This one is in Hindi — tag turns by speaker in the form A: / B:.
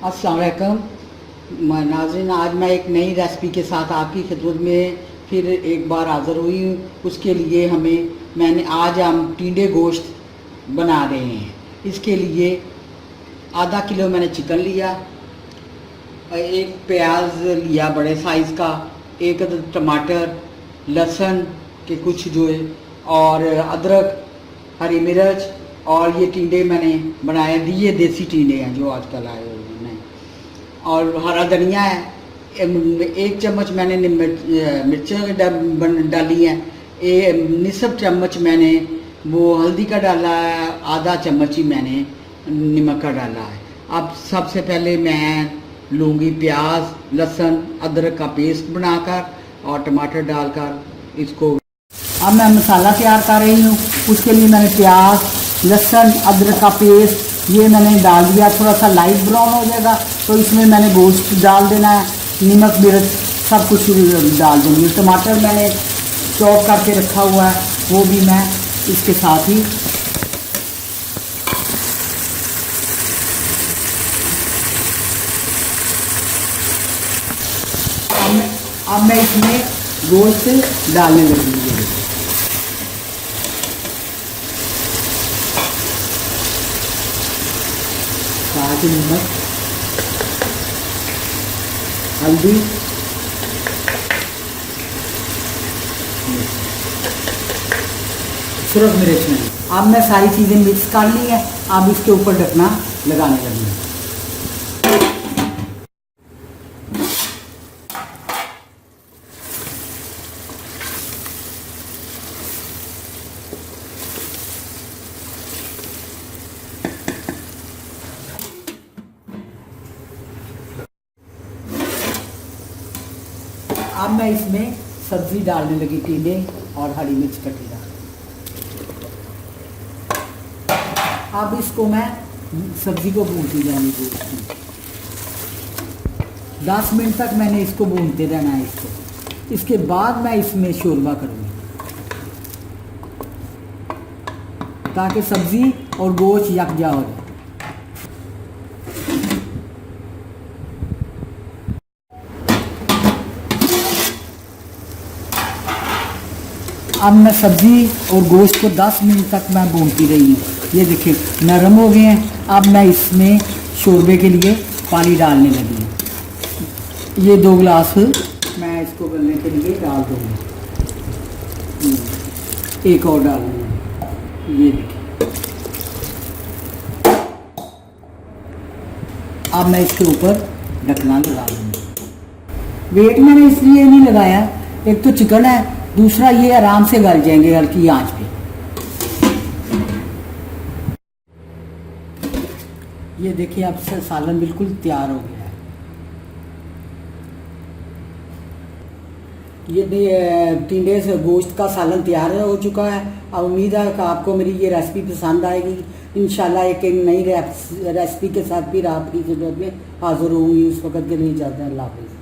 A: अस्सलाम वालेकुम नाज़रीन, आज मैं एक नई रेसिपी के साथ आपकी खिदमत में फिर एक बार हाज़िर हुई हूँ। उसके लिए आज हम टिंडे गोश्त बना रहे हैं। इसके लिए आधा किलो मैंने चिकन लिया, एक प्याज लिया बड़े साइज़ का, एक टमाटर, लहसुन के कुछ जो है, और अदरक, हरी मिर्च, और ये टिंडे मैंने बनाए। ये देसी टिंडे हैं जो आजकल आए हुए हैं, और हरा धनिया है। एक चम्मच मैंने मिर्चें डाली हैं। निसफ चम्मच मैंने वो हल्दी का डाला है, आधा चम्मच ही मैंने नमक का डाला है। अब सबसे पहले मैं लूँगी प्याज, लहसुन, अदरक का पेस्ट बनाकर और टमाटर डालकर इसको। अब मैं मसाला तैयार कर रही हूँ। उसके लिए मैंने प्याज, लहसुन, अदरक का पेस्ट ये मैंने डाल दिया। थोड़ा सा लाइट ब्राउन हो जाएगा तो इसमें मैंने गोश्त डाल देना है, नमक मिर्च सब कुछ डाल दूँगी। टमाटर मैंने चॉप करके रखा हुआ है, वो भी मैं इसके साथ ही अब मैं इसमें गोश्त डालने लगूँगी। साथ ही नमक, हल्दी, सुरख मिर्च में। अब मैं सारी चीज़ें मिक्स कर ली है। अब इसके ऊपर ढकना लगाने लगी। अब मैं इसमें सब्ज़ी डालने लगी, टिंडे और हरी मिर्च कटी डाल। अब इसको मैं सब्ज़ी को भूनती जानी चाहिए। 10 मिनट तक मैंने इसको भूनते रहना है इसको। इसके बाद मैं इसमें शोरबा करूँगी ताकि सब्ज़ी और गोश्त यकजा हो जाए। अब मैं सब्ज़ी और गोश्त को 10 मिनट तक मैं भूनती रही हूँ। ये देखिए नरम हो गए हैं। अब मैं इसमें शोरबे के लिए पानी डालने लगी हूँ। ये 2 गिलास मैं इसको गलने के लिए डाल दूँगी। एक और डाल दूँगी। ये देखिए अब मैं इसके ऊपर ढकना लगा दूँगी। वेट मैंने इसलिए नहीं लगाया, एक तो चिकन है, दूसरा ये आराम से गल जाएंगे हल्की आंच पे। ये देखिए अब से सालन बिल्कुल तैयार हो गया है। ये टिंडे से गोश्त का सालन तैयार हो चुका है। अब उम्मीद है कि आपको मेरी ये रेसिपी पसंद आएगी। इंशाल्लाह एक नई रेसिपी के साथ फिर आपकी खिदमत में हाजिर होंगी। उस वक्त के लिए इजाज़त है। अल्लाह हाफ़िज़।